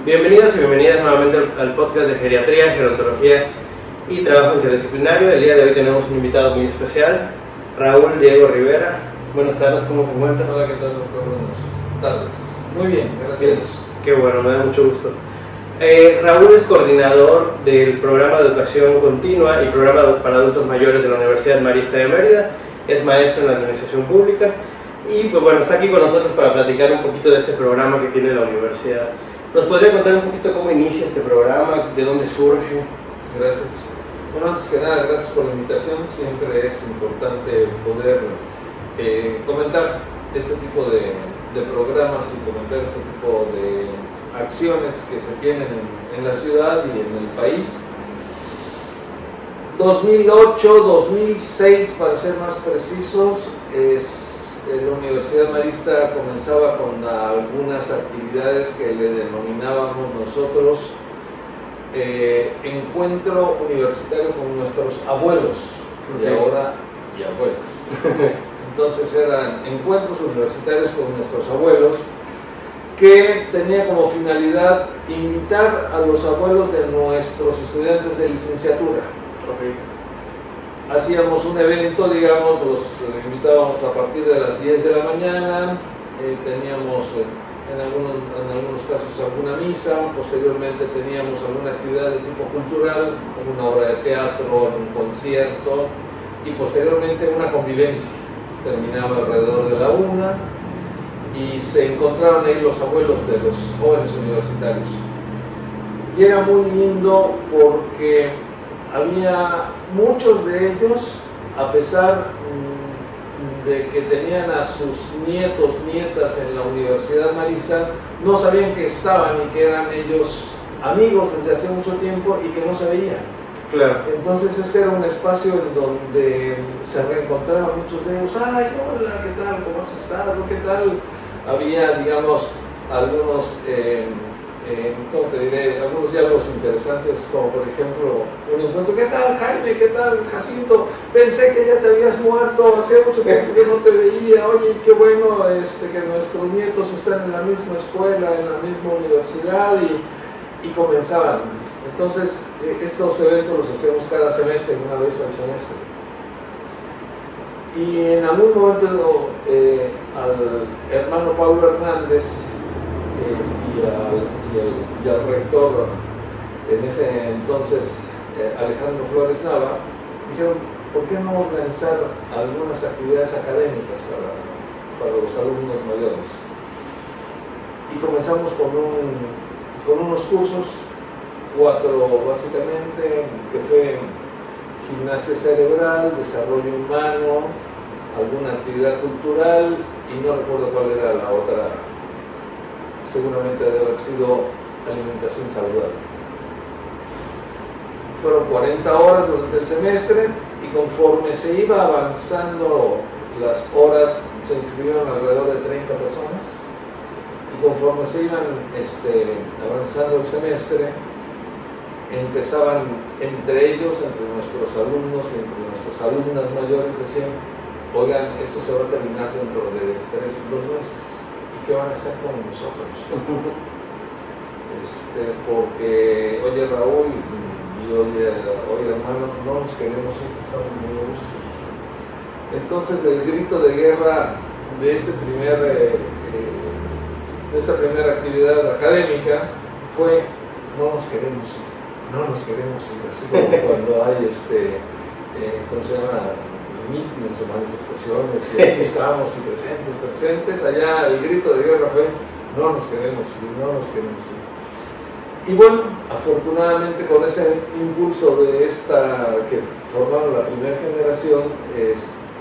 Bienvenidos y bienvenidas nuevamente al podcast de Geriatría, Gerontología y Trabajo Interdisciplinario. El día de hoy tenemos un invitado muy especial, Raúl Diego Rivera. Buenas tardes, ¿cómo se encuentra? Hola, ¿qué tal, doctor? Buenas tardes. Muy bien, gracias. Bien. Qué bueno, me da mucho gusto. Raúl es coordinador del programa de educación continua y programa para adultos mayores de la Universidad Marista de Mérida. Es maestro en la administración pública y pues bueno, está aquí con nosotros para platicar un poquito de este programa que tiene la universidad. ¿Nos podría contar un poquito cómo inicia este programa, de dónde surge? Gracias. Bueno, antes que nada, gracias por la invitación. Siempre es importante poder comentar este tipo de programas y comentar este tipo de acciones que se tienen en la ciudad y en el país. 2008, 2006 para ser más precisos, la Universidad Marista comenzaba con algunas actividades que le denominábamos nosotros encuentro universitario con nuestros abuelos, y ahora y abuelas. Entonces eran encuentros universitarios con nuestros abuelos, que tenía como finalidad invitar a los abuelos de nuestros estudiantes de licenciatura. Hacíamos un evento, digamos, los invitábamos a partir de las 10 de la mañana, teníamos en algunos casos alguna misa, posteriormente teníamos alguna actividad de tipo cultural, alguna obra de teatro, un concierto, y posteriormente una convivencia. Terminaba alrededor de la 1 y se encontraron ahí los abuelos de los jóvenes universitarios. Y era muy lindo porque había muchos de ellos, a pesar de que tenían a sus nietos, nietas en la Universidad Marista, no sabían que estaban y que eran ellos amigos desde hace mucho tiempo y que no se veían. Claro. Entonces este era un espacio en donde se reencontraban muchos de ellos. ¡Ay, hola! ¿Qué tal? ¿Cómo has estado? ¿Qué tal? Había, digamos, algunos, ¿cómo te diré? Algunos diálogos interesantes, como por ejemplo, un encuentro. ¿Qué tal, Jaime? ¿Qué tal, Jacinto? Pensé que ya te habías muerto, hacía mucho tiempo que no te veía. Oye, qué bueno que nuestros nietos están en la misma escuela, en la misma universidad, y comenzaban. Entonces, estos eventos los hacemos cada semestre, una vez al semestre. Y en algún momento al hermano Pablo Hernández y al rector, en ese entonces Alejandro Flores Nava, dijeron, ¿por qué no organizar algunas actividades académicas para los alumnos mayores? Y comenzamos con unos cursos, 4 básicamente, que fue gimnasia cerebral, desarrollo humano, alguna actividad cultural, y no recuerdo cuál era la otra. Seguramente debe haber sido alimentación saludable. Fueron 40 horas durante el semestre, y conforme se iba avanzando las horas, se inscribieron alrededor de 30 personas, y conforme se iban avanzando el semestre, empezaban entre ellos, entre nuestros alumnos y entre nuestras alumnas mayores, decían, oigan, esto se va a terminar dentro de 2 meses, ¿y qué van a hacer con nosotros? Porque, oye Raúl, y oye hermano, no nos queremos ir, estamos muy gustos. Entonces el grito de guerra de esta primera actividad académica fue, no nos queremos ir. No nos queremos ir, así como cuando hay ¿cómo se llama? Mítines o manifestaciones, y aquí estamos y presentes, allá el grito de guerra fue, no nos queremos ir, no nos queremos ir. Y bueno, afortunadamente con ese impulso de que formaron la primera generación,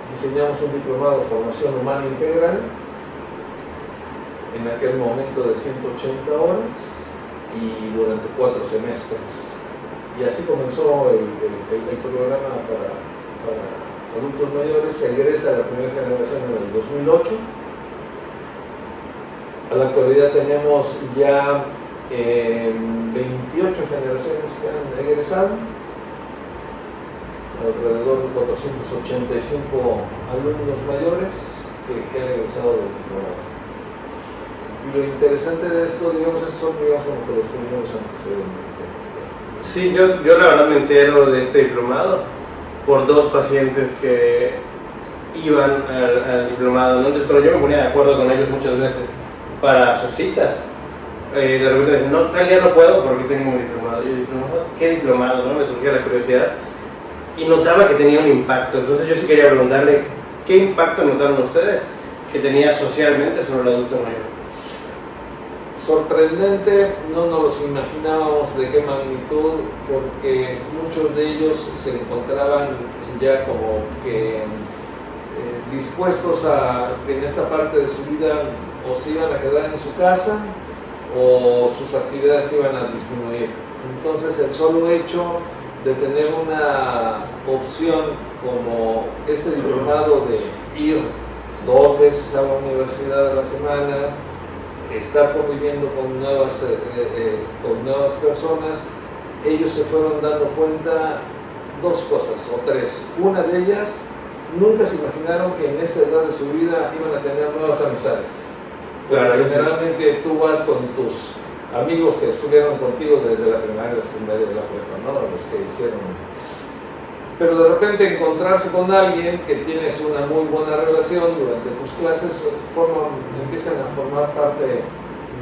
diseñamos un diplomado de formación humana integral, en aquel momento de 180 horas, y durante 4 semestres. Y así comenzó el programa para adultos mayores. Se egresa la primera generación en el 2008. A la actualidad tenemos ya 28 generaciones que han egresado, alrededor de 485 alumnos mayores que han egresado del programa. Y lo interesante de esto, digamos, estos son, digamos, como que los primeros antecedentes. Sí, yo la verdad me entero de este diplomado por dos pacientes que iban al diplomado, ¿no? Entonces cuando yo me ponía de acuerdo con ellos muchas veces para sus citas, de repente me dicen, no, tal día no puedo porque tengo un diplomado. Yo digo, no, ¿qué diplomado? ¿No? Me surgía la curiosidad y notaba que tenía un impacto. Entonces yo sí quería preguntarle, ¿qué impacto notaron ustedes que tenía socialmente sobre el adulto mayor? Sorprendente, no nos los imaginábamos de qué magnitud, porque muchos de ellos se encontraban ya como que dispuestos a que en esta parte de su vida o se iban a quedar en su casa o sus actividades iban a disminuir. Entonces el solo hecho de tener una opción como este diplomado de ir 2 veces a la universidad a la semana, estar conviviendo con nuevas personas, ellos se fueron dando cuenta dos cosas o tres. Una de ellas, nunca se imaginaron que en esa edad de su vida iban a tener nuevas amistades. Claro, generalmente tú vas con tus amigos que estuvieron contigo desde la primaria, la secundaria, la prepa, ¿no? Los que hicieron. Pero de repente encontrarse con alguien que tienes una muy buena relación durante tus clases, empiezan a formar parte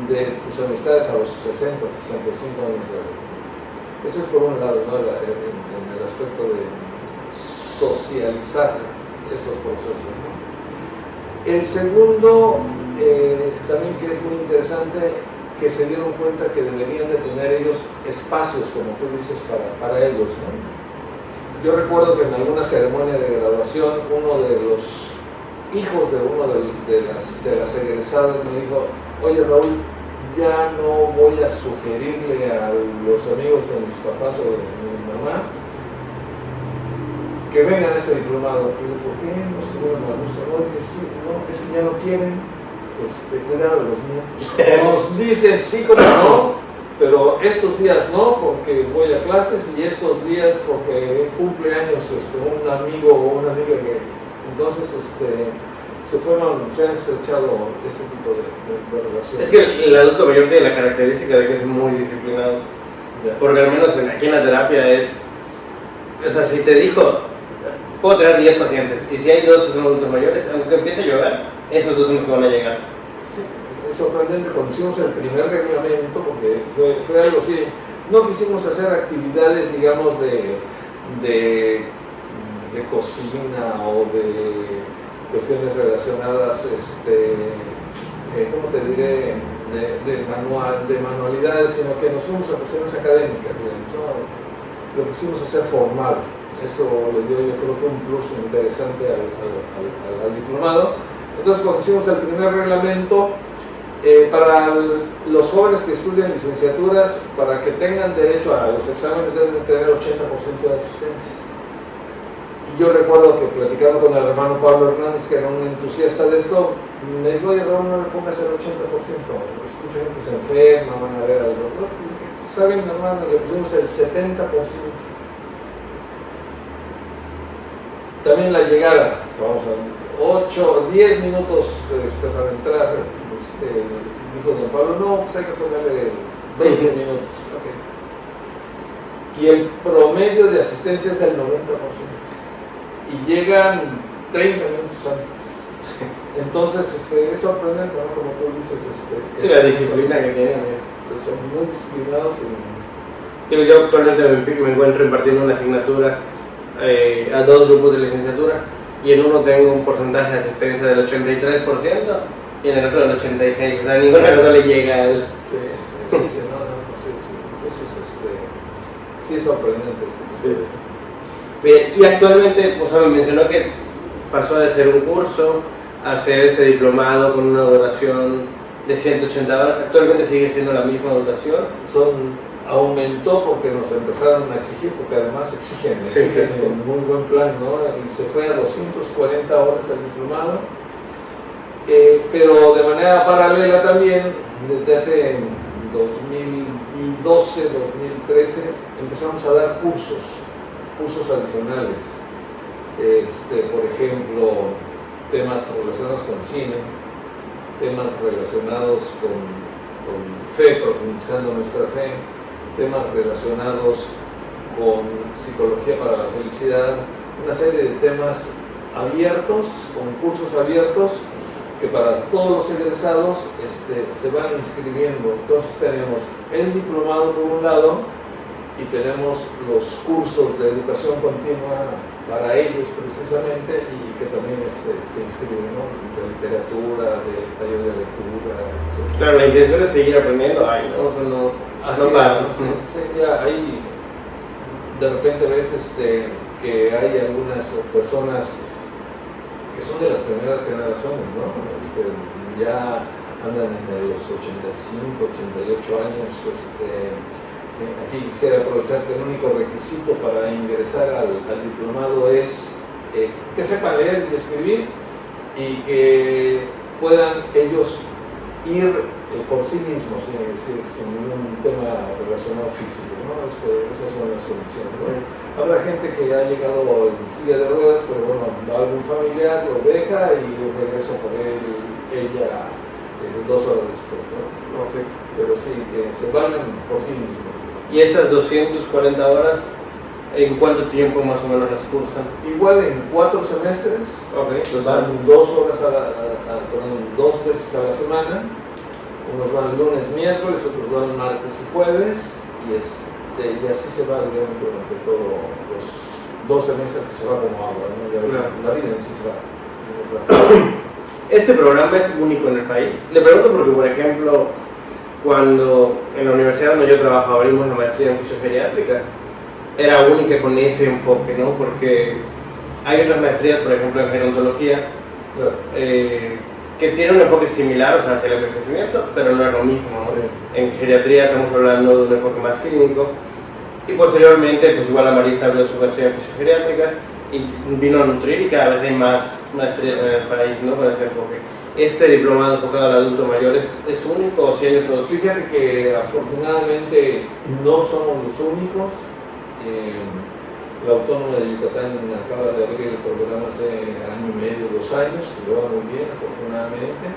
de tus amistades a los 60, 65 años de edad. Eso es por un lado, ¿no? En el aspecto de socializar estos procesos, ¿no? El segundo, también que es muy interesante, que se dieron cuenta que deberían de tener ellos espacios, como tú dices, para ellos, ¿no? Yo recuerdo que en alguna ceremonia de graduación, uno de los hijos de uno de las egresadas me dijo, oye Raúl, ya no voy a sugerirle a los amigos de mis papás o de mi mamá que vengan a ese diplomado. Y yo, ¿por qué no estuvieron a gusto? No, dice, sí, no, es que ya no quieren, cuidado de los míos. Nos dicen, sí, como no, pero estos días no, porque voy a clases, y estos días porque cumple años un amigo o una amiga que entonces se han estrechado este tipo de relaciones. Es que el adulto mayor tiene la característica de que es muy disciplinado. Ya. Porque al menos aquí en la terapia o sea, si te dijo, puedo tener 10 pacientes, y si hay 2 que son adultos mayores, aunque empiece a llover, esos 2 son los que van a llegar. Sí. Es sorprendente, cuando hicimos el primer reglamento, porque fue algo así, no quisimos hacer actividades, digamos, de cocina o de cuestiones relacionadas, ¿cómo te diré?, de manualidades, sino que nos fuimos a cuestiones académicas, digamos, ¿no? Lo quisimos hacer formal. Esto le dio, yo creo que un plus interesante al diplomado. Entonces, cuando hicimos el primer reglamento, para los jóvenes que estudian licenciaturas, para que tengan derecho a los exámenes deben tener 80% de asistencia. Y yo recuerdo que platicando con el hermano Pablo Hernández, que era un entusiasta de esto, me dijo, oye Raúl, no le pongas el 80%, mucha gente se enferma, van a ver al doctor. ¿Saben, hermano? Le pusimos el 70%. También la llegada, vamos a 10 minutos para entrar, dijo don Pablo, no, pues hay que ponerle 20 minutos. Okay. Y el promedio de asistencia es del 90%. Y llegan 30 minutos antes. Entonces, es sorprendente, ¿no? Como tú dices. Sí, la disciplina que tienen son muy disciplinados. Yo actualmente me encuentro impartiendo una asignatura a 2 grupos de licenciatura, y en uno tengo un porcentaje de asistencia del 83% y en el otro del 86%, o sea, ninguna cosa le llega al... Sí, entonces, sí es sorprendente esto. Sí. Bien, y actualmente, pues me mencionó que pasó de ser un curso a hacer este diplomado con una duración de 180 horas, actualmente sigue siendo la misma duración. Aumentó porque nos empezaron a exigir, porque además exigen un muy buen plan, ¿no? Y se fue a 240 horas el diplomado, pero de manera paralela también, desde hace 2012, 2013, empezamos a dar cursos adicionales, por ejemplo, temas relacionados con cine, temas relacionados con fe, profundizando nuestra fe, temas relacionados con psicología para la felicidad, una serie de temas abiertos, concursos abiertos, que para todos los egresados se van inscribiendo. Entonces tenemos el diplomado por un lado y tenemos los cursos de educación continua para ellos precisamente, y que también se inscriben, ¿no? De literatura, de taller de lectura, etc. Claro, la intención es seguir aprendiendo ahí, ¿no? O sea, no, Así no para, ¿no? sí, ya hay, de repente ves que hay algunas personas que son de las primeras generaciones, ¿no? Ya andan en los 85, 88 años. Aquí quisiera aprovechar que el único requisito para ingresar al diplomado es que sepan leer y escribir, y que puedan ellos ir por sí mismos, sin ningún tema relacionado físico, ¿no? Esas son las condiciones, ¿no? Habrá gente que ha llegado en silla de ruedas, pero bueno, algún familiar lo deja y regresa por él, ella, 2 horas después, ¿no? Okay. Pero sí, que se vayan por sí mismos. ¿Y esas 240 horas, en cuánto tiempo más o menos las cursan? Igual en 4 semestres, Okay. van 2 horas perdón, 2 veces a la semana. Unos van lunes, miércoles, otros van martes y jueves, y así se va, digamos, durante todos los 2 semestres, que se va como agua, ¿no? Claro. La vida en sí se va. Este programa es único en el país. Le pregunto porque, por ejemplo, cuando en la universidad donde yo trabajo abrimos la maestría en fisiogeriátrica, era única con ese enfoque, ¿no? Porque hay otras maestrías, por ejemplo, en gerontología, que tienen un enfoque similar, o sea, hacia el envejecimiento, pero no es lo mismo, ¿no? Sí. En geriatría estamos hablando de un enfoque más clínico, y posteriormente, pues igual la Marista abrió su maestría en fisiogeriátrica y vino a nutrir, y cada vez hay más maestrías en el país, ¿no? Con ese enfoque. ¿Este diplomado enfocado al adulto mayor es único, o si hay otros? Fíjate que afortunadamente no somos los únicos. La Autónoma de Yucatán acaba de abrir el programa hace 1 año y medio, 2 años, que lo va muy bien, afortunadamente.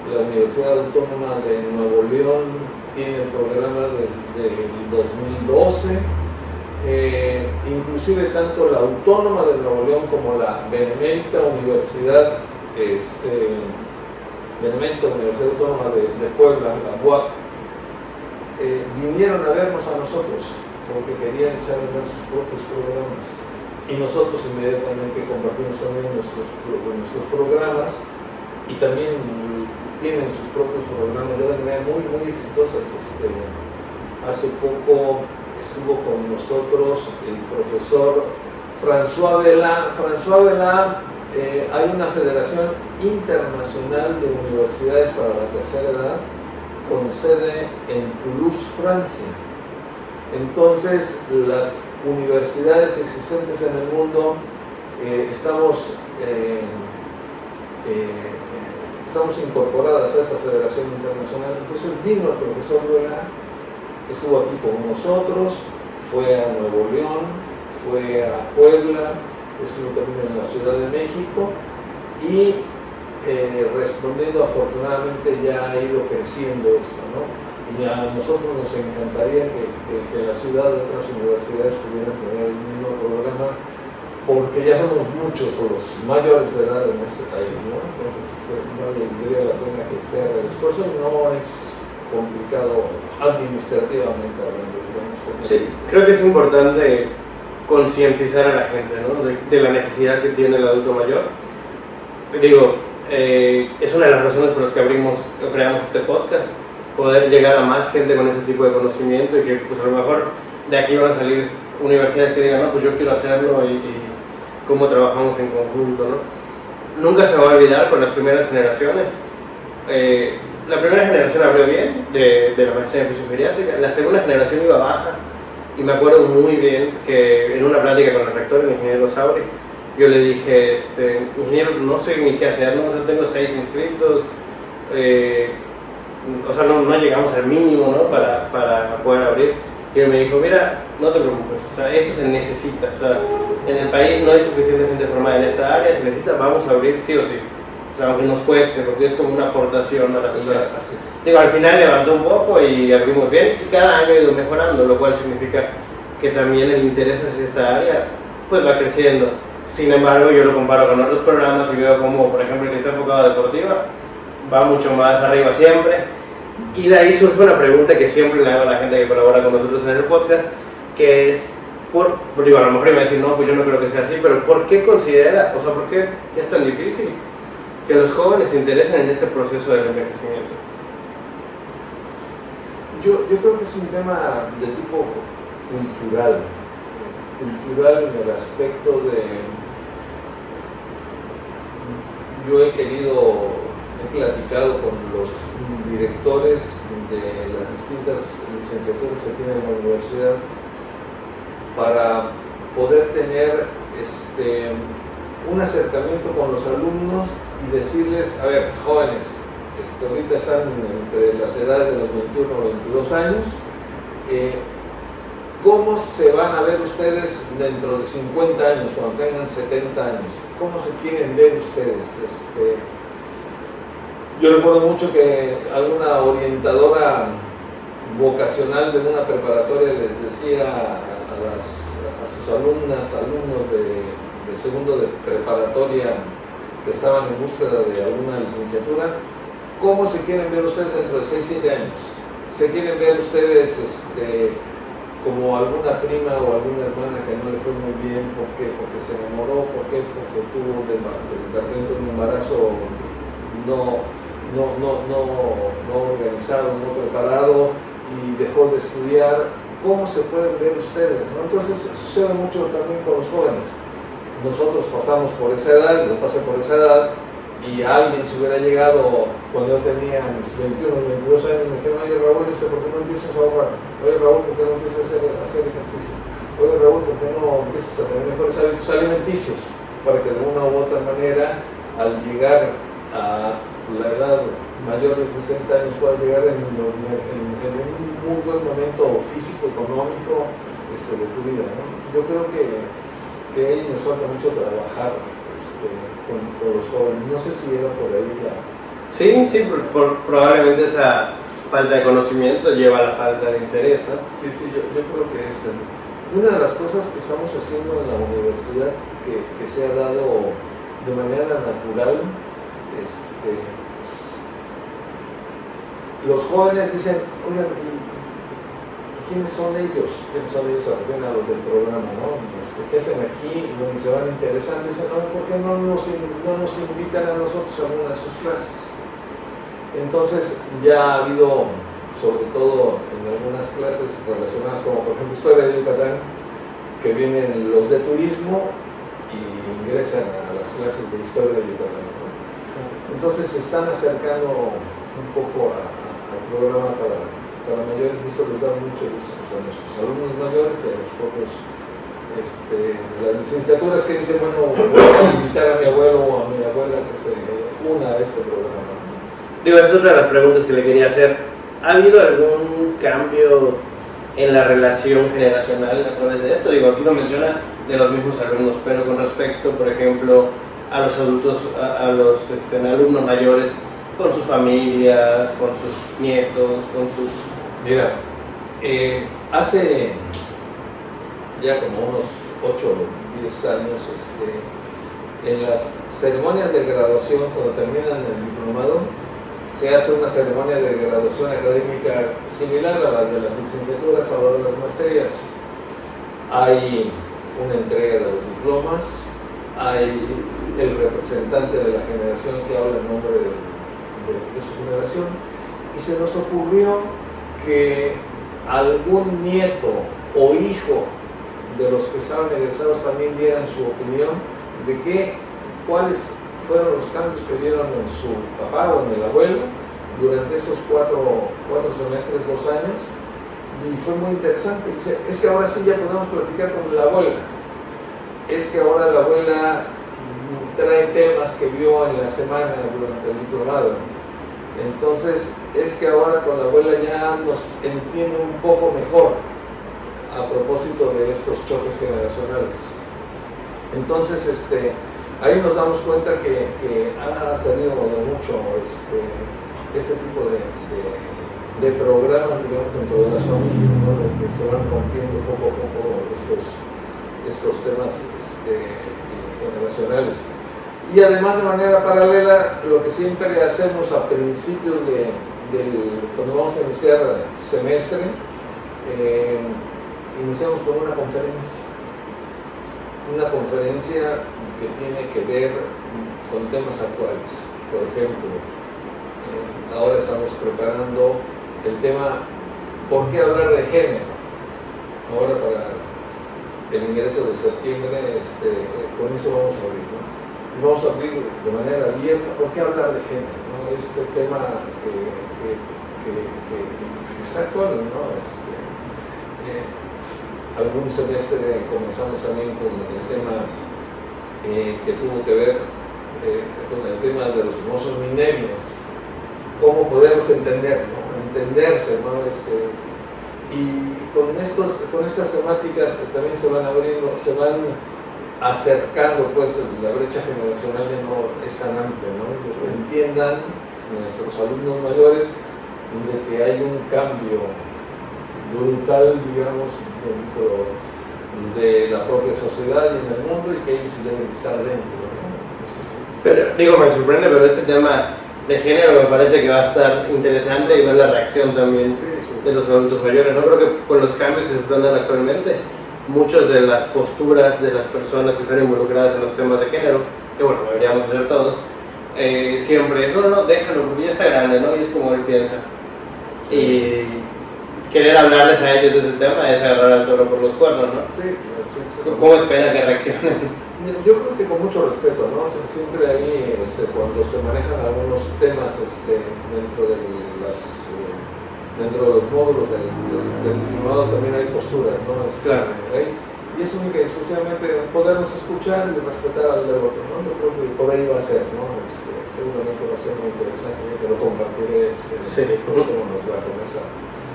La Universidad Autónoma de Nuevo León tiene el programa desde el 2012. Inclusive tanto la Autónoma de Nuevo León como la Benemérita Universidad, Benemérita Universidad Autónoma de Puebla, la UAP, vinieron a vernos a nosotros, porque querían echar a ver sus propios programas, y nosotros inmediatamente compartimos con ellos nuestros programas, y también tienen sus propios programas de manera muy, muy exitosas. Hace poco estuvo con nosotros el profesor François Vela. François Vela, hay una federación internacional de universidades para la tercera edad con sede en Toulouse, Francia. Entonces, las universidades existentes en el mundo, estamos incorporadas a esta federación internacional. Entonces vino el profesor Vela, estuvo aquí con nosotros, fue a Nuevo León, fue a Puebla, estuvo también en la Ciudad de México, y respondiendo, afortunadamente ya ha ido creciendo esto, ¿no? Y a nosotros nos encantaría que la ciudad de otras universidades pudieran tener el mismo programa, porque ya somos muchos los mayores de edad en este país, ¿no? Entonces valdría la pena que se haga el esfuerzo, y no es complicado administrativamente hablando, digamos. Sí, creo que es importante concientizar a la gente, ¿no? de la necesidad que tiene el adulto mayor. Digo, es una de las razones por las que creamos este podcast, poder llegar a más gente con ese tipo de conocimiento, y que pues a lo mejor de aquí van a salir universidades que digan, no, pues yo quiero hacerlo, y cómo trabajamos en conjunto, ¿no? Nunca se va a olvidar con las primeras generaciones. La primera generación abrió bien de la maestría en fisiogeriátrica, la segunda generación iba baja, y me acuerdo muy bien que en una plática con el rector, el ingeniero Sauri, yo le dije, ingeniero, no sé ni qué hacer, ¿no? O sea, tengo 6 inscritos, o sea, no llegamos al mínimo, ¿no? para poder abrir. Y él me dijo, mira, no te preocupes, o sea, eso se necesita, o sea, en el país no hay suficiente gente formada en esta área, se necesita, vamos a abrir sí o sí. O sea, aunque nos cueste, porque es como una aportación a la sociedad. Así es. Digo, al final levantó un poco y abrimos bien, y cada año ha ido mejorando, lo cual significa que también el interés hacia esta área pues va creciendo. Sin embargo, yo lo comparo con otros programas y veo como, por ejemplo, el que está enfocado a deportiva va mucho más arriba siempre. Y de ahí surge una pregunta que siempre le hago a la gente que colabora con nosotros en el podcast, que es, digo, a lo mejor me va a decir, no, pues yo no creo que sea así, pero ¿por qué considera, o sea, por qué es tan difícil que los jóvenes se interesen en este proceso del envejecimiento? Yo creo que es un tema de tipo cultural en el aspecto de, yo he platicado con los directores de las distintas licenciaturas que tienen en la universidad para poder tener un acercamiento con los alumnos y decirles, a ver, jóvenes, ahorita están entre las edades de los 21 o 22 años, ¿cómo se van a ver ustedes dentro de 50 años, cuando tengan 70 años? ¿Cómo se quieren ver ustedes? Yo recuerdo mucho que alguna orientadora vocacional de una preparatoria les decía a sus alumnos de segundo de preparatoria que estaban en búsqueda de alguna licenciatura, ¿cómo se quieren ver ustedes dentro de 6-7 años? ¿Se quieren ver ustedes como alguna prima o alguna hermana que no le fue muy bien? ¿Por qué? Porque se enamoró. ¿Por qué? Porque tuvo de repente un embarazo no organizado, no preparado y dejó de estudiar. ¿Cómo se pueden ver ustedes, ¿no? Entonces sucede mucho también con los jóvenes. Nosotros pasamos por esa edad, yo pasé por esa edad, y alguien se hubiera llegado cuando yo tenía mis 21 o 22 años y me dijeron, oye Raúl, ¿por qué no empiezas a ahorrar? Oye Raúl, ¿por qué no empiezas a hacer ejercicio? Oye Raúl, ¿por qué no empiezas a tener mejores hábitos alimenticios? Para que de una u otra manera, al llegar a la edad mayor de 60 años, puedas llegar en un muy buen momento físico, económico de tu vida, ¿no? Yo creo que ahí nos falta mucho trabajar con los jóvenes. No sé si era por ahí la... Sí, probablemente esa falta de conocimiento lleva a la falta de interés, ¿no? Sí, yo creo que es una de las cosas que estamos haciendo en la universidad que se ha dado de manera natural. Los jóvenes dicen, oigan, ¿quiénes son ellos? ¿Quiénes son ellos? Se refieren a los del programa, ¿no? ¿Qué hacen aquí? Y donde se van interesando, dicen, no, ¿por qué no nos invitan a nosotros a alguna de sus clases? Entonces ya ha habido, sobre todo en algunas clases relacionadas, como por ejemplo Historia de Yucatán, que vienen los de turismo y ingresan a las clases de Historia de Yucatán, ¿no? Entonces se están acercando un poco al programa para mayores, y eso les da mucho gusto a nuestros alumnos mayores y a los propios las licenciaturas que dicen, bueno, voy a invitar a mi abuelo o a mi abuela que se una a este programa. Digo, esa es otra de las preguntas que le quería hacer. ¿Ha habido algún cambio en la relación generacional a través de esto? Digo, aquí lo menciona de los mismos alumnos, pero con respecto, por ejemplo, a los adultos, a los alumnos mayores, con sus familias, con sus nietos, con sus... Mira, hace ya como unos 8 o 10 años, en las ceremonias de graduación, cuando terminan el diplomado, se hace una ceremonia de graduación académica similar a la de las licenciaturas o a la de las maestrías. Hay una entrega de los diplomas, hay el representante de la generación que habla en nombre de su generación, y se nos ocurrió que algún nieto o hijo de los que estaban egresados también dieran su opinión de cuáles fueron los cambios que vieron en su papá o en el abuelo durante estos 4 semestres, 2 años, y fue muy interesante. Dice, es que ahora sí ya podemos platicar con la abuela, es que ahora la abuela trae temas que vio en la semana durante el diplomado. Entonces, es que ahora con la abuela ya nos entiende un poco mejor a propósito de estos choques generacionales. Entonces, ahí nos damos cuenta que ha salido de mucho este tipo de programas, digamos, dentro de las familias, ¿no? De que se van rompiendo poco a poco estos temas generacionales. Y además, de manera paralela, lo que siempre hacemos a principios cuando vamos a iniciar semestre, iniciamos con una conferencia que tiene que ver con temas actuales. Por ejemplo, ahora estamos preparando el tema ¿por qué hablar de género? Ahora para el ingreso de septiembre, con eso vamos a abrir, ¿no? Y vamos a abrir de manera abierta ¿por qué hablar de género? ¿No? Este tema que está actual, ¿no? Algún semestre comenzamos también con el tema que tuvo que ver con el tema de los famosos millennials, cómo poderlos entender, ¿no? Entenderse, ¿no? Y con estas temáticas también se van abriendo, se van acercando, pues la brecha generacional ya no es tan amplia, ¿no? Que entiendan nuestros alumnos mayores de que hay un cambio brutal, digamos, dentro de la propia sociedad y en el mundo, y que ellos deben estar dentro, ¿no? Pero, digo, me sorprende, pero este tema de género me parece que va a estar interesante y ver la reacción también de los adultos mayores, ¿no? Creo que con los cambios que se están dando actualmente, muchas de las posturas de las personas que están involucradas en los temas de género, que bueno, deberíamos hacer todos, siempre es, no, déjalo, porque ya está grande, ¿no? Y es como él piensa. Y querer hablarles a ellos de ese tema es agarrar al toro por los cuernos, ¿no? Sí. ¿Cómo espera que reaccionen? Yo creo que con mucho respeto, ¿no? O sea, siempre ahí, cuando se manejan algunos temas dentro de los módulos del diplomado, también hay posturas, ¿no? Claro. Y es única y exclusivamente podernos escuchar y respetar al otro, ¿no? Yo creo que por ahí va a ser, ¿no? Seguramente va a ser muy interesante, yo te lo compartiré cómo nos va con esa.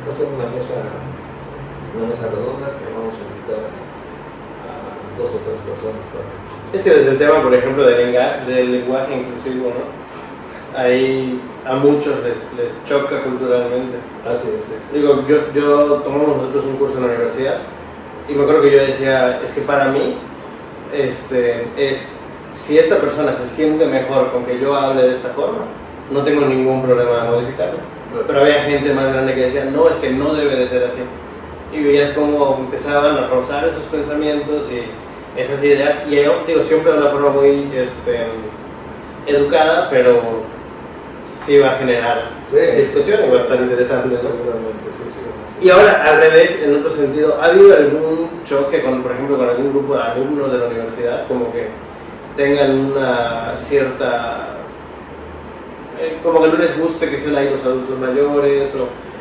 Va a ser una mesa redonda que vamos a invitar a 2 o 3 personas para... Es que desde el tema, por ejemplo, del lenguaje inclusivo, ¿no? Ahí a muchos les choca culturalmente. Así es. Digo, yo tomamos nosotros un curso en la universidad y me acuerdo que yo decía, es que para mí, si esta persona se siente mejor con que yo hable de esta forma, no tengo ningún problema de modificarlo. Pero había gente más grande que decía, no, es que no debe de ser así. Y veías cómo empezaban a rozar esos pensamientos y esas ideas, y yo digo, siempre de una forma muy educada, pero sí va a generar discusión y va a estar interesante, ¿no? Seguramente, sí. Y ahora, al revés, en otro sentido, ¿ha habido algún choque, por ejemplo, con algún grupo de alumnos de la universidad, como que tengan una cierta... como que no les guste que estén ahí los adultos mayores?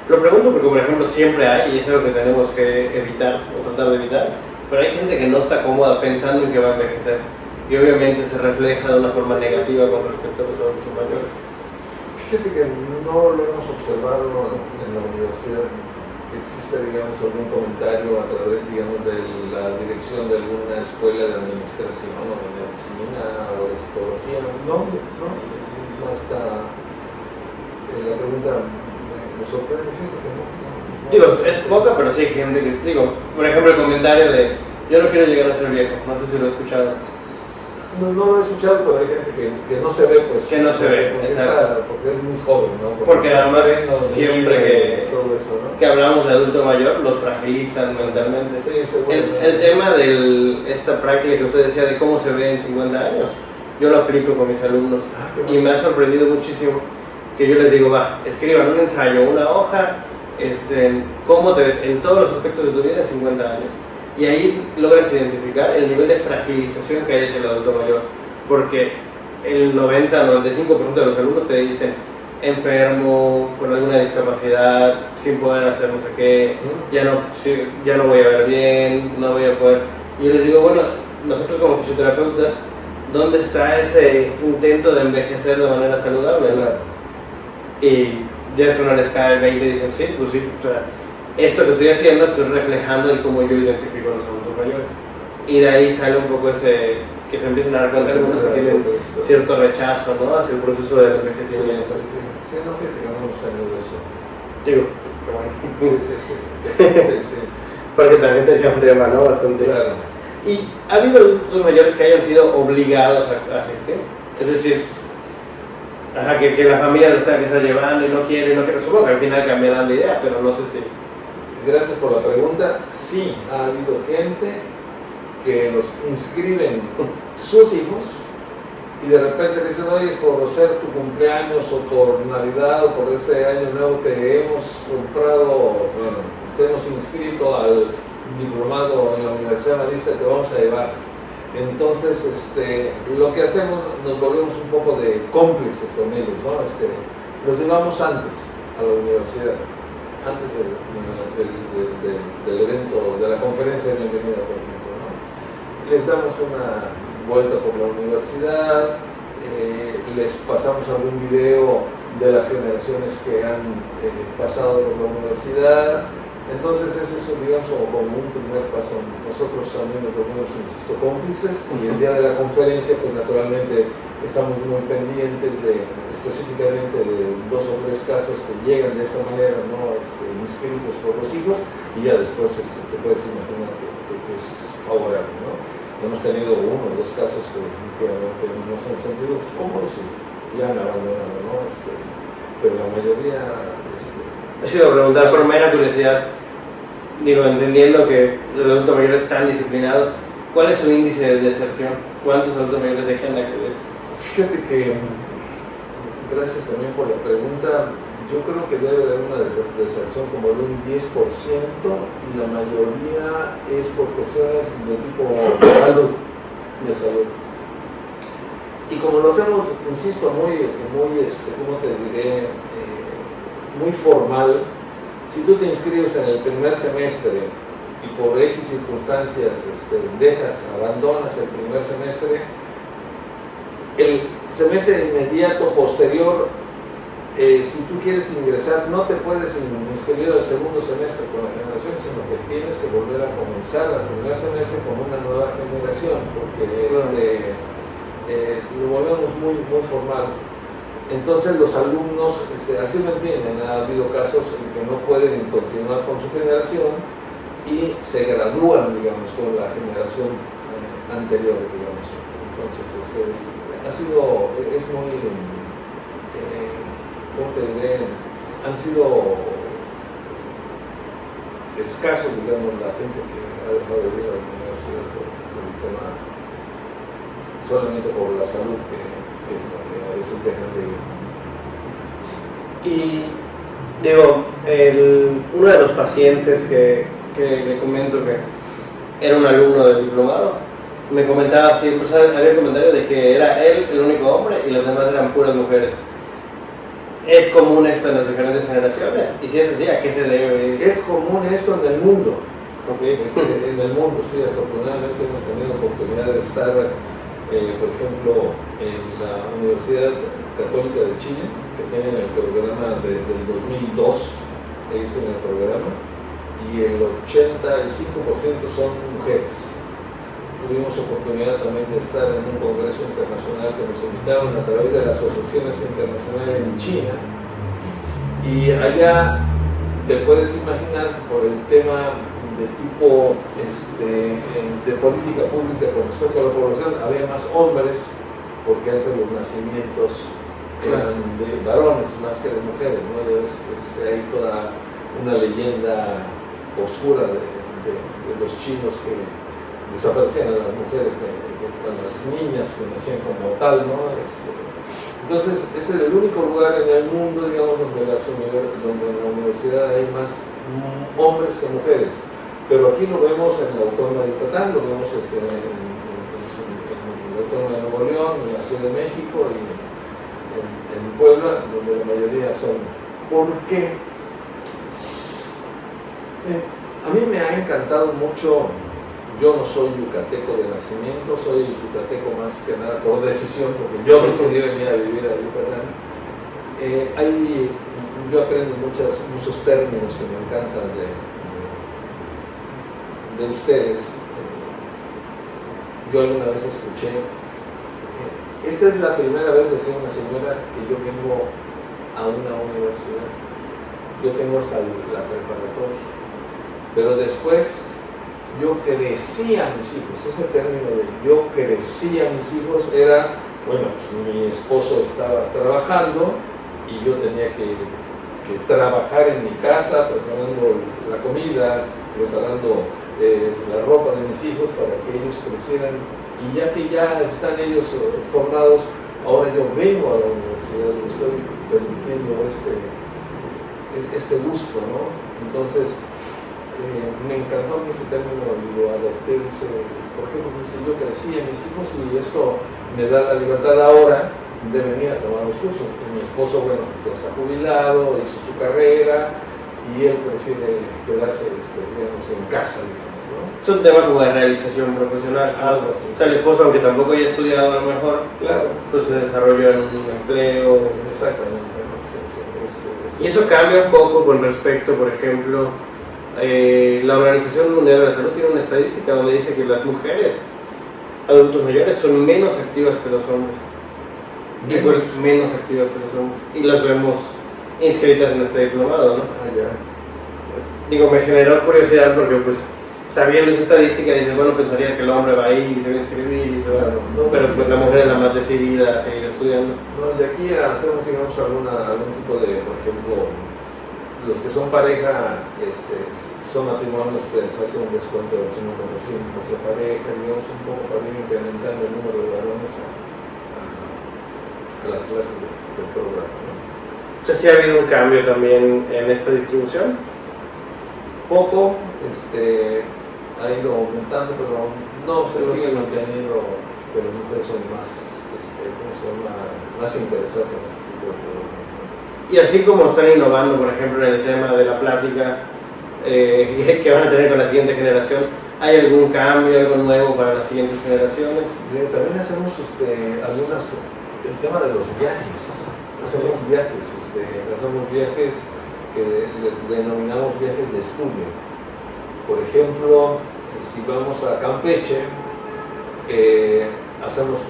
Lo pregunto porque, por ejemplo, siempre hay, y es algo que tenemos que evitar o tratar de evitar, pero hay gente que no está cómoda pensando en que va a envejecer, y obviamente se refleja de una forma negativa con respecto a los adultos mayores. Fíjate que no lo hemos observado en la universidad. ¿Existe, digamos, algún comentario a través, digamos, de la dirección de alguna escuela de administración o de medicina o de psicología? No está. La pregunta me sorprende, fíjate que no. Digo, es poca, pero sí hay gente que, digo, por ejemplo, el comentario de yo no quiero llegar a ser viejo, no sé si lo he escuchado. No lo he escuchado, pero hay gente que no se ve, pues. Que no se ve, exacto. Porque es muy joven, ¿no? Porque además siempre todo eso, ¿no? que hablamos de adulto mayor, los fragilizan mentalmente. Sí, el tema de esta práctica que usted decía de cómo se ve en 50 años, yo lo aplico con mis alumnos y me ha sorprendido muchísimo que yo les digo, va, escriban un ensayo, una hoja, cómo te ves en todos los aspectos de tu vida en 50 años. Y ahí logras identificar el nivel de fragilización que hay hacia el adulto mayor, porque el 90-95% de los alumnos te dicen enfermo, con alguna discapacidad, sin poder hacer no sé qué, ya no voy a ver bien, no voy a poder. Y yo les digo, bueno, nosotros como fisioterapeutas, ¿dónde está ese intento de envejecer de manera saludable? Y ya es que uno les cae el 20 y dicen, sí, pues sí, o sea, esto que estoy haciendo, estoy reflejando el cómo yo identifico a los adultos mayores. Y de ahí sale un poco ese que se empiecen a dar cuenta algunos que tienen cierto rechazo, ¿no?, hacia el proceso del envejecimiento. Sí, no, fíjate que no hemos tenido eso. Digo, Sí. porque también sería un tema, ¿no?, bastante. Claro. ¿Y ha habido adultos mayores que hayan sido obligados a asistir? Es decir, que la familia los tenga que estar llevando y no quiere, supongo que al final cambiarán de idea, pero no sé si... Gracias por la pregunta. Sí, ha habido gente que los inscriben sus hijos y de repente dicen, oye, es por ser tu cumpleaños o por Navidad o por este año nuevo te hemos comprado, bueno, te hemos inscrito al diplomado en la Universidad Marista, te vamos a llevar. Entonces, lo que hacemos, nos volvemos un poco de cómplices con ellos, ¿no? Los llevamos antes a la universidad, antes del evento, de la conferencia de bienvenida, por ejemplo, ¿no? Les damos una vuelta por la universidad, les pasamos algún video de las generaciones que han pasado por la universidad. Entonces ese es, digamos, como un primer paso. Nosotros también nos volvemos, insisto, cómplices, y el día de la conferencia, pues naturalmente estamos muy pendientes específicamente de 2 o 3 casos que llegan de esta manera, ¿no?, inscritos por los hijos, y ya después te puedes imaginar que es favorable, ¿no? Hemos tenido 1 o 2 casos que nos han sentido cómodos y ya han abandonado, ¿no? Pero la mayoría... Ha sido preguntar por mera curiosidad, digo, entendiendo que el adulto mayor es tan disciplinado, ¿cuál es su índice de deserción? ¿Cuántos adultos mayores dejan la actividad? Fíjate que, gracias también por la pregunta, yo creo que debe haber una deserción como de un 10% y la mayoría es por cuestiones de tipo de salud. Y como lo hacemos, insisto, muy ¿cómo te diré?, muy formal. Si tú te inscribes en el primer semestre y por X circunstancias abandonas el primer semestre, el semestre inmediato posterior, si tú quieres ingresar, no te puedes inscribir al segundo semestre con la generación, sino que tienes que volver a comenzar al primer semestre con una nueva generación, porque lo volvemos muy, muy formal. Entonces los alumnos así lo entienden. Ha habido casos en que no pueden continuar con su generación y se gradúan, digamos, con la generación anterior, digamos. Entonces es muy, ¿cómo te diré?, han sido escasos, digamos, la gente que ha dejado de ir a la universidad por el tema, solamente por la salud que a veces dejan de ir. Y digo, uno de los pacientes que le comento que era un alumno del diplomado, me comentaba así, pues había el comentario de que era él el único hombre y los demás eran puras mujeres. ¿Es común esto en las diferentes generaciones? Y si es así, ¿a qué se debe? Es común esto en el mundo. Okay. En el mundo, sí, afortunadamente hemos tenido oportunidad de estar, por ejemplo, en la Universidad Católica de Chile, que tienen el programa desde el 2002, ellos tienen el programa, y el 85% son mujeres. Tuvimos oportunidad también de estar en un congreso internacional que nos invitaron a través de las asociaciones internacionales en China, y allá te puedes imaginar que por el tema de tipo de política pública con respecto a la población había más hombres, porque antes los nacimientos eran de varones más que de mujeres, ¿no? Hay toda una leyenda oscura de los chinos que desaparecían a las mujeres, a las niñas que nacían como tal, ¿no? Entonces, ese es el único lugar en el mundo, digamos, donde en la universidad hay más hombres que mujeres. Pero aquí lo vemos en la Autónoma de Yucatán, lo vemos en la Autónoma de Nuevo León, en la Ciudad de México y en Puebla, donde la mayoría son. ¿Por qué? A mí me ha encantado mucho. Yo no soy yucateco de nacimiento, soy yucateco más que nada por decisión, porque yo decidí venir a vivir a Yucatán. Yo aprendo muchos términos que me encantan de ustedes. yo alguna vez escuché, esta es la primera vez, decía una señora, que yo vengo a una universidad. Yo tengo hasta la preparatoria, pero después yo crecí a mis hijos. Ese término de yo crecí a mis hijos era, bueno, pues mi esposo estaba trabajando y yo tenía que trabajar en mi casa, preparando la comida, preparando la ropa de mis hijos para que ellos crecieran. Y ya que ya están ellos formados, ahora yo vengo a la universidad y estoy permitiendo este gusto, ¿no? Entonces, me encantó a mí ese término y lo adopté. Dice, ¿por qué? Porque dice, yo crecí en mis hijos y esto me da la libertad ahora de venir a tomar los cursos. Mi esposo, bueno, ya está jubilado, hizo su carrera y él prefiere quedarse, digamos, en casa, digamos, ¿no? Es un tema como de realización profesional. Algo así. O sea, el esposo, aunque tampoco haya estudiado a lo mejor, Claro. pues se desarrolló en un empleo. Exactamente. Y eso cambia un poco con respecto, por ejemplo, la Organización Mundial de la Salud tiene una estadística donde dice que las mujeres adultos mayores son menos activas que los hombres. Y pues menos activas que los hombres. Y las vemos inscritas en este diplomado, ¿no? Ah, ya. Digo, me generó curiosidad porque pues sabiendo esa estadística dices, bueno, pensarías que el hombre va ahí y se va a inscribir y todo, Claro, no, pero pues la mujer es la más decidida a seguir estudiando. No, de aquí hacemos, digamos, algún tipo de, por ejemplo, los que son pareja, son matrimonios, se les hace un descuento del 80% por la pareja, digamos, un poco para ir incrementando el número de varones a las clases del programa, ¿no? O sea, sí ha habido un cambio también en esta distribución. Poco, ha ido aumentando, pero no se sigue manteniendo, pero las mujeres son más, más interesadas en este tipo de programas, ¿no? Y así como están innovando, por ejemplo, en el tema de la plática que van a tener con la siguiente generación, ¿hay algún cambio, algo nuevo para las siguientes generaciones? También hacemos el tema de los viajes. Hacemos viajes que les denominamos viajes de estudio. Por ejemplo, si vamos a Campeche, hacemos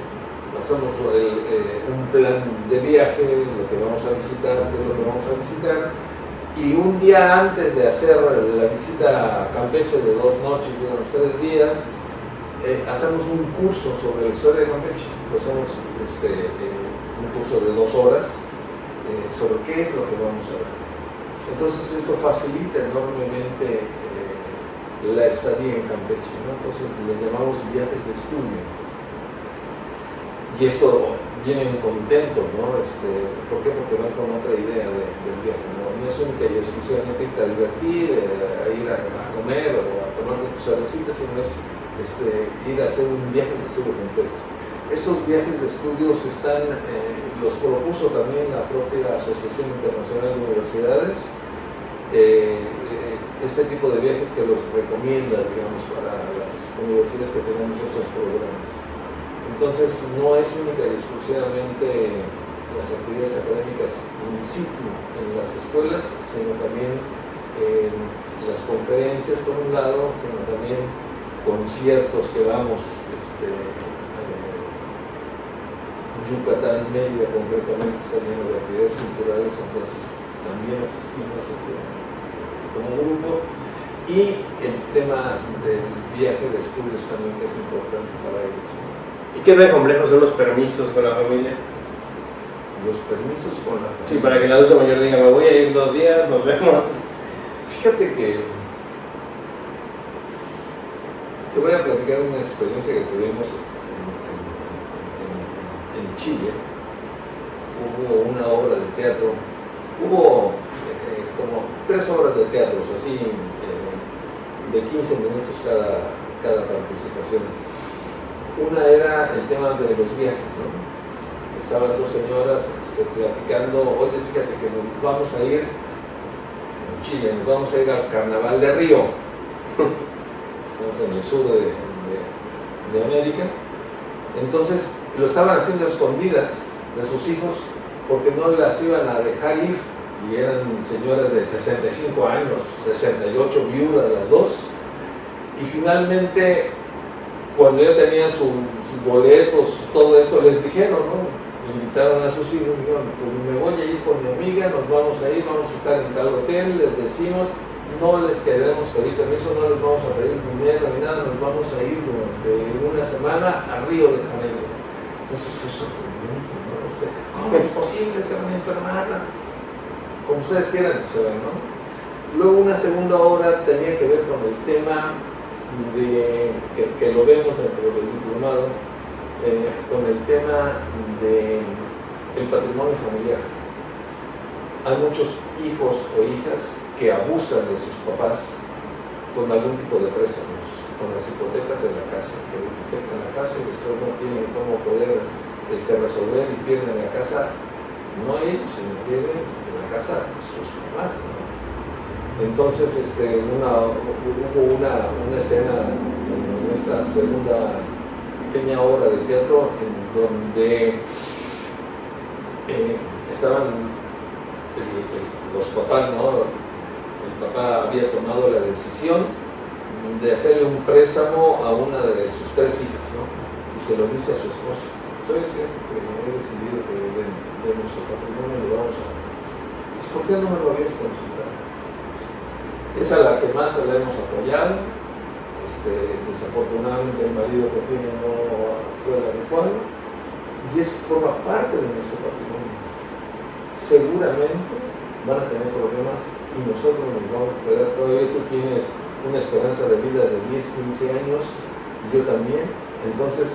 un plan de viaje, lo que vamos a visitar, qué es lo que vamos a visitar, y un día antes de hacer la visita a Campeche de 2 noches, digamos 3 días, hacemos un curso sobre la historia de Campeche. Hacemos un curso de 2 horas sobre qué es lo que vamos a ver. Entonces esto facilita enormemente la estadía en Campeche, ¿no? Entonces le llamamos viajes de estudio. Y esto vienen contentos, ¿no? ¿Por qué? Porque van con otra idea del viaje, ¿no? No es única y exclusivamente irte a divertir, a ir a comer o a tomar tus cervecitas, sino es ir a hacer un viaje de estudio completo. Estos viajes de estudios los propuso también la propia Asociación Internacional de Universidades, este tipo de viajes que los recomienda, digamos, para las universidades que tenemos esos programas. Entonces, no es única y exclusivamente las actividades académicas in situ en las escuelas, sino también las conferencias por un lado, sino también conciertos que vamos, Yucatán, Mérida concretamente está lleno de actividades culturales, entonces también asistimos como grupo. Y el tema del viaje de estudios también que es importante para ellos. ¿Y qué tan complejos son los permisos con la familia? Los permisos con la familia. Sí, para que el adulto mayor diga, me voy a ir 2 días, nos vemos. Fíjate que te voy a platicar una experiencia que tuvimos en Chile. Hubo una obra de teatro, hubo como 3 obras de teatro, así de 15 minutos cada participación. Una era el tema de los viajes, ¿no? Estaban 2 señoras platicando, oye, fíjate que nos vamos a ir en Chile, nos vamos a ir al Carnaval de Río. Estamos en el sur de América. Entonces lo estaban haciendo escondidas de sus hijos porque no las iban a dejar ir, y eran señoras de 65 años, 68, viudas las 2, y finalmente cuando ya tenían sus boletos, todo eso, les dijeron, ¿no? Invitaron a sus hijos, dijeron, pues me voy a ir con mi amiga, nos vamos a ir, vamos a estar en tal hotel, les decimos, no les queremos pedir permiso, no les vamos a pedir dinero ni nada, nos vamos a ir durante una semana a Río de Janeiro. Entonces fue sorprendente, ¿no? O sea, ¿cómo es posible? Se van a enfermar, como ustedes quieran, se ven, ¿no? Luego una segunda obra tenía que ver con el tema de, que lo vemos dentro del diplomado, con el tema del patrimonio familiar. Hay muchos hijos o hijas que abusan de sus papás con algún tipo de préstamos, con las hipotecas de la casa, que hipotecan la casa y después no tienen cómo poder resolver y pierden la casa, no ellos, sino pierden la casa sus papás, ¿no? Entonces hubo una escena en esta segunda pequeña obra de teatro en donde estaban los papás, ¿no? El papá había tomado la decisión de hacerle un préstamo a una de sus 3 hijas, ¿no? Y se lo dice a su esposo: ¿sabes qué? He decidido que de nuestro patrimonio lo vamos a... ¿Por qué no me lo habías consultado? Es a la que más la hemos apoyado. Desafortunadamente el marido que tiene no fue el adecuado y eso forma parte de nuestro patrimonio. Seguramente van a tener problemas y nosotros nos vamos a quedar. Todavía tú tienes una esperanza de vida de 10, 15 años y yo también. Entonces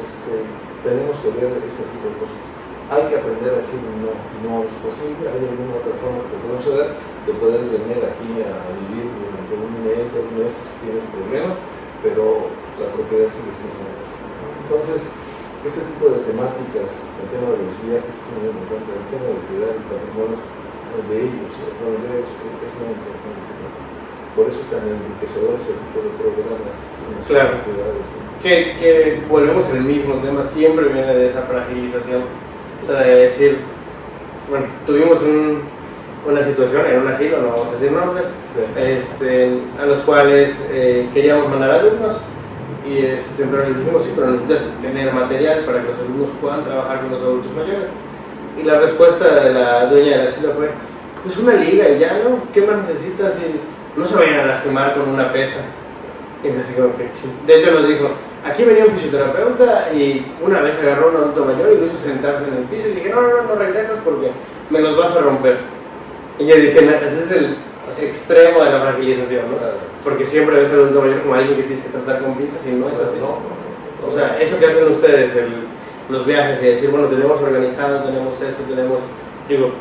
tenemos que ver ese tipo de cosas. Hay que aprender a decir no es posible. Hay alguna otra forma que podemos hacer, de poder venir aquí a vivir durante un mes, 2 meses si tienes problemas, pero la propiedad sigue siendo nuestra. Entonces, ese tipo de temáticas, el tema de los viajes es muy importante, el tema de cuidar el patrimonio de ellos, los familiares, es muy importante, ¿no? Por eso es tan enriquecedor ese tipo de programas en las universidades. Que volvemos al mismo tema, siempre viene de esa fragilización. O sea, de decir, bueno, tuvimos una situación en un asilo, no vamos a decir nombres, a los cuales queríamos mandar alumnos, pero les dijimos: sí, pero necesitas tener material para que los alumnos puedan trabajar con los adultos mayores. Y la respuesta de la dueña del asilo fue: pues una liga y ya, ¿no? ¿Qué más necesitas? Y no se vayan a lastimar con una pesa. Y así como que, de hecho nos dijo: aquí venía un fisioterapeuta y una vez agarró a un adulto mayor y lo hizo sentarse en el piso y dije: no regresas porque me los vas a romper. Y yo dije: ese es el extremo de la fragilización, ¿no? Porque siempre ves al adulto mayor como alguien que tienes que tratar con pinzas y no es así. O sea, eso que hacen ustedes, los viajes y decir: bueno, tenemos organizado, tenemos esto, tenemos... Digo,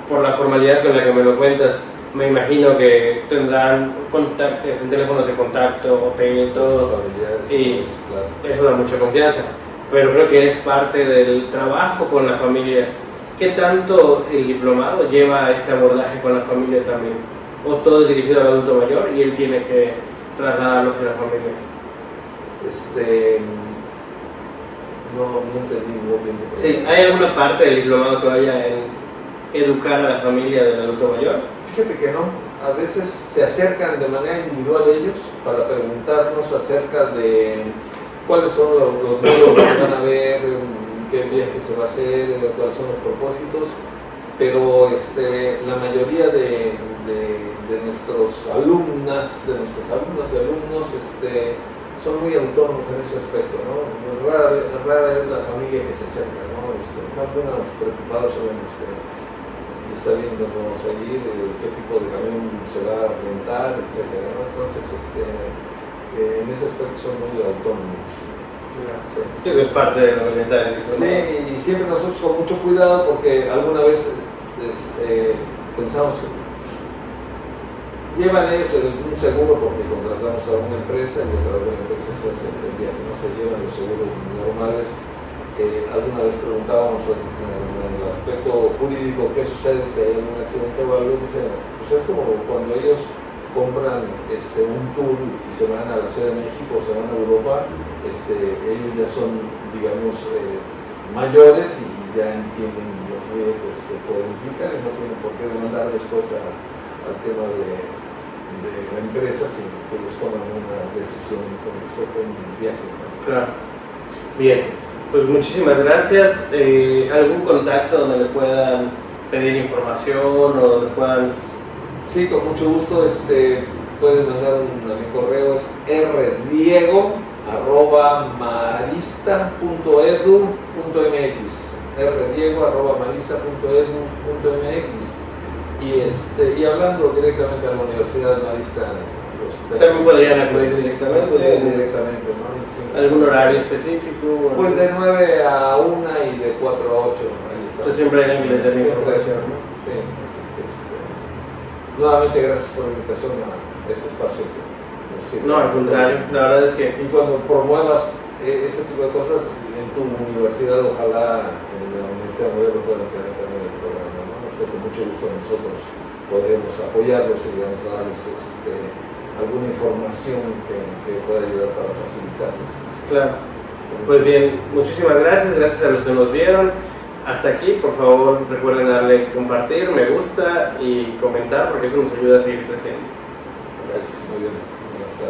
por la formalidad con la que me lo cuentas, me imagino que tendrán contactos, teléfonos de contacto, hotel, todo, y claro, eso da mucha confianza. Pero creo que es parte del trabajo con la familia. ¿Qué tanto el diplomado lleva a este abordaje con la familia también? ¿O todo es dirigido al adulto mayor y él tiene que trasladarlos a la familia? No entendí muy bien. Sí, ¿hay alguna parte del diplomado que vaya en educar a la familia del adulto mayor? Fíjate que no. A veces se acercan de manera individual ellos para preguntarnos acerca de cuáles son los módulos que van a ver, qué viaje se va a hacer, cuáles son los propósitos, pero la mayoría de nuestros alumnos son muy autónomos en ese aspecto, ¿no? Rara es la familia que se acerca, ¿no? Más bien preocupados sobre está viendo cómo seguir, qué tipo de camión se va a rentar, etc., ¿no? Entonces, en ese aspecto son muy autónomos. Sí, es parte de lo que está en el diplomado. Sí, y siempre nosotros con mucho cuidado, porque alguna vez pensamos que llevan ellos un seguro porque contratamos a una empresa y otra vez la empresa se hace el viaje, no se llevan los seguros normales. Alguna vez preguntábamos en el aspecto jurídico qué sucede si hay algún accidente o algo, y dicen: pues es como cuando ellos compran un tour y se van a la Ciudad de México o se van a Europa, ellos ya son, digamos, mayores y ya entienden los riesgos que pueden implicar y no tienen por qué demandar después al tema de la empresa si ellos toman una decisión con respecto a un viaje, ¿no? Claro. Bien, pues muchísimas gracias. ¿Algún contacto donde le puedan pedir información o donde puedan...? Sí, con mucho gusto. Pueden mandar a mi correo, es rdiego@marista.edu.mx, rdiego@marista.edu.mx. Y hablando directamente a la Universidad Marista, También podrían acudir directamente. ¿no? Sí. ¿Algún horario específico? Pues de 9 a 1 y de 4 a 8. Entonces siempre hay que les den información, ¿no? Sí, así que nuevamente gracias por la invitación a este espacio. No, al contrario, la verdad es que... Y cuando promuevas este tipo de cosas en tu universidad, ojalá en la Universidad Modelo puedan tener también el programa, ¿no? O sea, con mucho gusto nosotros podremos apoyarlos y digamos, darles alguna información que pueda ayudar para facilitarles. Claro. Pues bien, muchísimas gracias a los que nos vieron. Hasta aquí, por favor recuerden darle compartir, me gusta y comentar porque eso nos ayuda a seguir creciendo. Gracias, muy bien. Buenas tardes.